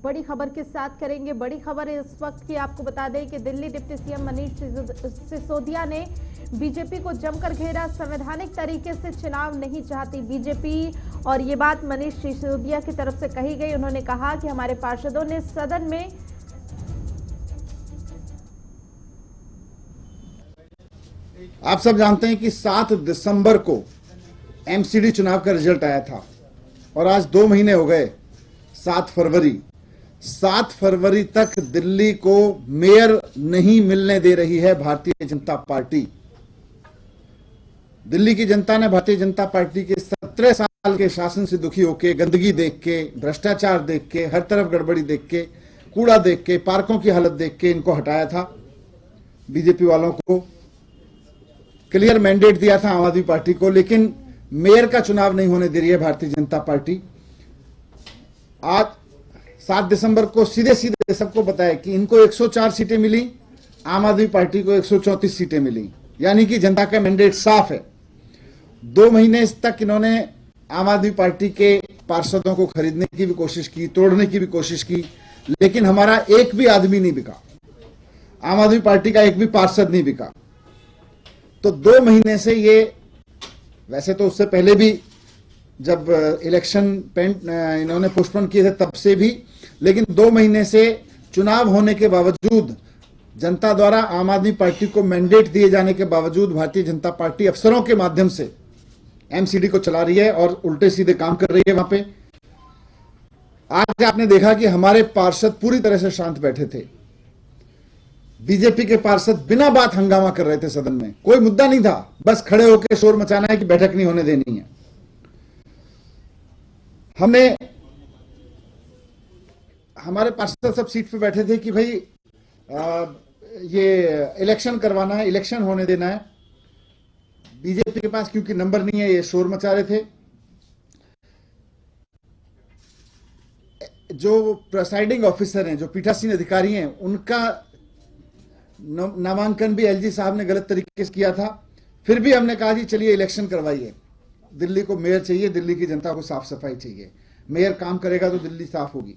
बड़ी खबर के साथ करेंगे। बड़ी खबर इस वक्त की आपको बता दें कि दिल्ली डिप्टी सीएम मनीष सिसोदिया ने बीजेपी को जमकर घेरा। संवैधानिक तरीके से चुनाव नहीं चाहती बीजेपी, और ये बात मनीष सिसोदिया की तरफ से कही गई। उन्होंने कहा कि हमारे पार्षदों ने सदन में आप सब जानते हैं कि 7 दिसंबर को एमसीडी चुनाव का रिजल्ट आया था और आज 2 महीने हो गए। 7 फरवरी तक दिल्ली को मेयर नहीं मिलने दे रही है भारतीय जनता पार्टी। दिल्ली की जनता ने भारतीय जनता पार्टी के 17 साल के शासन से दुखी होकर, गंदगी देख के, भ्रष्टाचार देख के, हर तरफ गड़बड़ी देख के, कूड़ा देख के, पार्कों की हालत देख के इनको हटाया था। बीजेपी वालों को क्लियर मैंडेट दिया था आम आदमी पार्टी को, लेकिन मेयर का चुनाव नहीं होने दे रही है भारतीय जनता पार्टी। आज 7 दिसंबर को सीधे सीधे सबको बताया कि इनको 104 सीटें मिली, आम आदमी पार्टी को 134 सीटें मिली, यानी कि जनता का मैंडेट साफ है। 2 महीने तक इन्होंने आम आदमी पार्टी के पार्षदों को खरीदने की भी कोशिश की, तोड़ने की भी कोशिश की, लेकिन हमारा एक भी आदमी नहीं बिका, आम आदमी पार्टी का एक भी पार्षद नहीं बिका। तो 2 महीने से ये, वैसे तो उससे पहले भी जब इलेक्शन इन्होंने पोस्टपोन किए थे तब से भी, लेकिन 2 महीने से चुनाव होने के बावजूद, जनता द्वारा आम आदमी पार्टी को मैंडेट दिए जाने के बावजूद भारतीय जनता पार्टी अफसरों के माध्यम से एमसीडी को चला रही है और उल्टे सीधे काम कर रही है वहां पे। आज आपने देखा कि हमारे पार्षद पूरी तरह से शांत बैठे थे। बीजेपी के पार्षद बिना बात हंगामा कर रहे थे सदन में, कोई मुद्दा नहीं था, बस खड़े होकर शोर मचाना है कि बैठक नहीं होने देनी है। हमारे पार्षद सब सीट पे बैठे थे कि भाई ये इलेक्शन करवाना है, इलेक्शन होने देना है। बीजेपी के पास क्योंकि नंबर नहीं है, ये शोर मचा रहे थे। जो प्रिसाइडिंग ऑफिसर हैं, जो पीठासीन अधिकारी हैं, उनका नामांकन भी एलजी साहब ने गलत तरीके से किया था। फिर भी हमने कहा जी चलिए इलेक्शन करवाइए, दिल्ली को मेयर चाहिए, दिल्ली की जनता को साफ सफाई चाहिए, मेयर काम करेगा तो दिल्ली साफ होगी।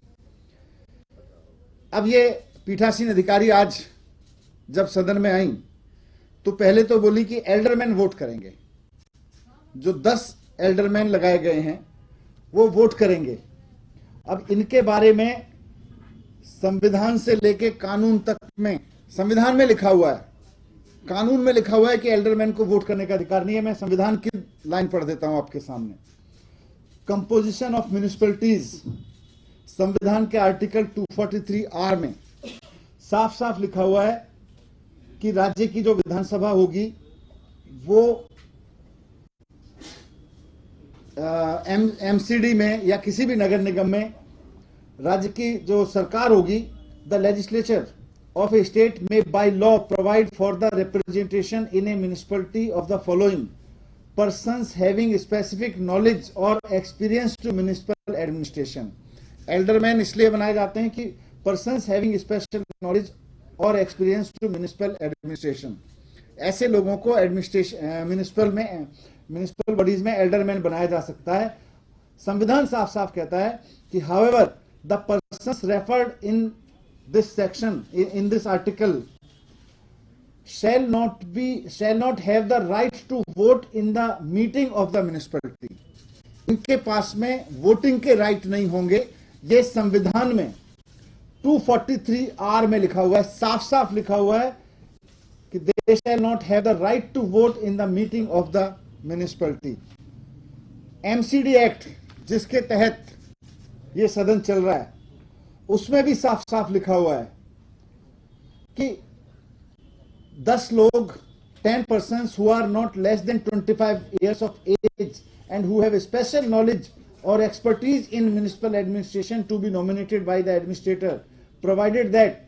अब ये पीठासीन अधिकारी आज जब सदन में आई तो पहले तो बोली कि एल्डरमैन वोट करेंगे, जो 10 एल्डरमैन लगाए गए हैं वो वोट करेंगे। अब इनके बारे में संविधान से लेके कानून तक में, संविधान में लिखा हुआ है, कानून में लिखा हुआ है कि एल्डरमैन को वोट करने का अधिकार नहीं है। मैं संविधान की लाइन पढ़ देता हूं आपके सामने। कंपोजिशन ऑफ म्युनिसिपैलिटीज, संविधान के आर्टिकल 243R में साफ साफ लिखा हुआ है कि राज्य की जो विधानसभा होगी वो एमसीडी में या किसी भी नगर निगम में राज्य की जो सरकार होगी, the legislature of a state may by law provide for the representation in a municipality of the following persons having specific knowledge or experience to municipal administration। Alderman इसलिए बनाए जाते हैं कि persons having special knowledge or experience to municipal administration, ऐसे लोगों को municipal bodies में alderman बनाया जा सकता है। संविधान साफ साफ कहता है कि however the persons referred in this section, in this article, shall not have the right to vote in the meeting of the municipality। इनके पास में वोटिंग के राइट नहीं होंगे। ये संविधान में 243R में लिखा हुआ है, साफ साफ लिखा हुआ है कि they shall not have the right to vote in the meeting of the municipality। MCD act जिसके तहत ये सदन चल रहा है, उसमें भी साफ साफ लिखा हुआ है कि 10 लोग, 10 persons who are not less than 25 years of age and who have special knowledge or expertise in municipal administration to be nominated by the administrator, provided that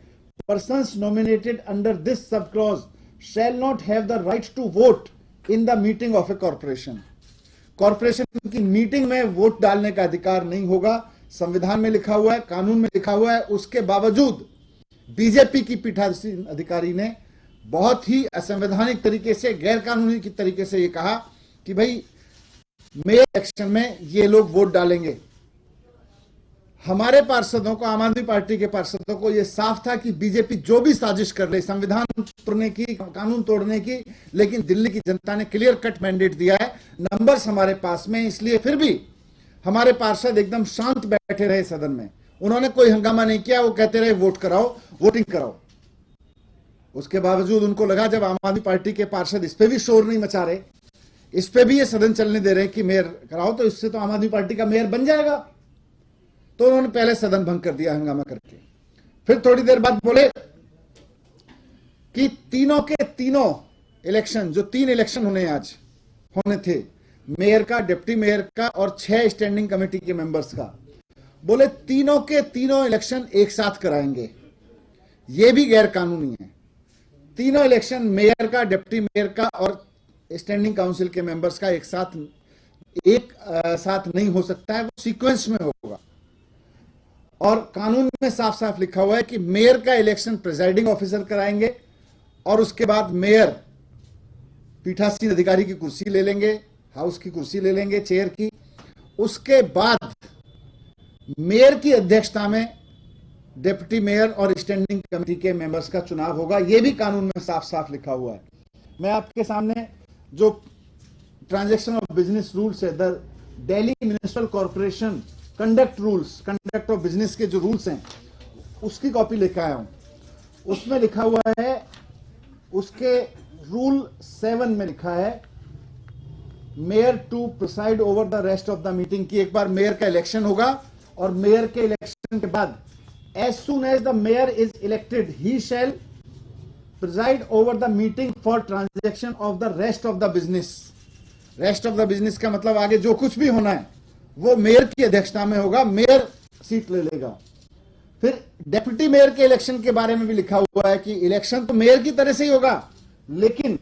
persons nominated under this subclause shall not have the right to vote in the meeting of a corporation। Corporation की meeting में vote डालने का अधिकार नहीं होगा। संविधान में लिखा हुआ है, कानून में लिखा हुआ है। उसके बावजूद बीजेपी की पीठासीन अधिकारी ने बहुत ही असंवैधानिक तरीके से, गैर कानूनी की तरीके से ये कहा कि भाई मेयर इलेक्शन में ये लोग वोट डालेंगे। हमारे पार्षदों को, आम आदमी पार्टी के पार्षदों को यह साफ था कि बीजेपी जो भी साजिश कर ले, संविधान तोड़ने की, कानून तोड़ने की, लेकिन दिल्ली की जनता ने क्लियर कट मैंडेट दिया है, नंबर्स हमारे पास में, इसलिए फिर भी हमारे पार्षद एकदम शांत बैठे रहे सदन में। उन्होंने कोई हंगामा नहीं किया, वो कहते रहे वोट कराओ, वोटिंग कराओ। उसके बावजूद उनको लगा जब आम आदमी पार्टी के पार्षद इस पे भी शोर नहीं मचा रहे, इस पे भी ये सदन चलने दे रहे कि मेयर कराओ, तो इससे तो आम आदमी पार्टी का मेयर बन जाएगा, तो उन्होंने पहले सदन भंग कर दिया हंगामा करके। फिर थोड़ी देर बाद बोले कि तीनों के तीनों इलेक्शन, जो 3 इलेक्शन होने थे, मेयर का, डिप्टी मेयर का और 6 स्टैंडिंग कमेटी के मेंबर्स का, बोले तीनों के तीनों इलेक्शन एक साथ कराएंगे। यह भी गैर कानूनी है। तीनों इलेक्शन, मेयर का, डिप्टी मेयर का और स्टैंडिंग काउंसिल के मेंबर्स का एक साथ नहीं हो सकता है, वो सीक्वेंस में होगा। और कानून में साफ साफ लिखा हुआ है कि मेयर का इलेक्शन प्रिजाइडिंग ऑफिसर कराएंगे और उसके बाद मेयर पीठासीन अधिकारी की कुर्सी ले लेंगे, हाउस की कुर्सी ले लेंगे, चेयर की। उसके बाद मेयर की अध्यक्षता में डिप्टी मेयर और स्टैंडिंग कमेटी के मेंबर्स का चुनाव होगा। यह भी कानून में साफ साफ लिखा हुआ है। मैं आपके सामने जो ट्रांजैक्शन ऑफ बिजनेस रूल्स है, the Delhi municipal corporation conduct of business के जो रूल्स हैं, उसकी कॉपी लेकर आया हूं। उसमें लिखा हुआ है, उसके रूल 7 में लिखा है, mayor to preside over the rest of the meeting, की एक बार मेयर का इलेक्शन होगा और मेयर के इलेक्शन के बाद as soon as the mayor is elected he shall preside over the meeting for transaction of the rest of the business. Rest of the business का मतलब आगे जो कुछ भी होना है वो मेयर की अध्यक्षता में होगा, मेयर सीट ले लेगा। फिर डेप्यूटी मेयर के इलेक्शन के बारे में भी लिखा हुआ है कि इलेक्शन तो मेयर की तरह से ही होगा, लेकिन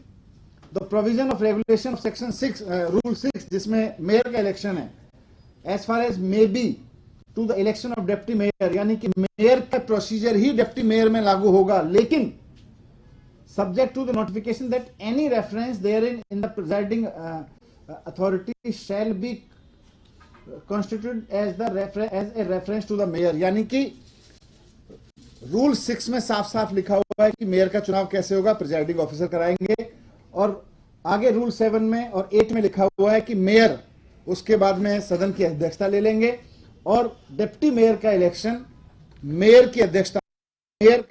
the provision of regulation of section 6 rule 6 जिसमें मेयर का इलेक्शन है, as far as may be to the election of deputy mayor, यानी कि मेयर का प्रोसीजर ही डेप्टी मेयर में लागू होगा, लेकिन subject to the notification that any reference therein in the presiding authority shall be constituted as a reference to the mayor। यानी कि rule 6 में साफ साफ लिखा हुआ है कि मेयर का चुनाव कैसे होगा, प्रिजाइडिंग ऑफिसर कराएंगे। और आगे रूल 7 में और 8 में लिखा हुआ है कि मेयर उसके बाद में सदन की अध्यक्षता ले लेंगे और डिप्टी मेयर का इलेक्शन मेयर की अध्यक्षता मेयर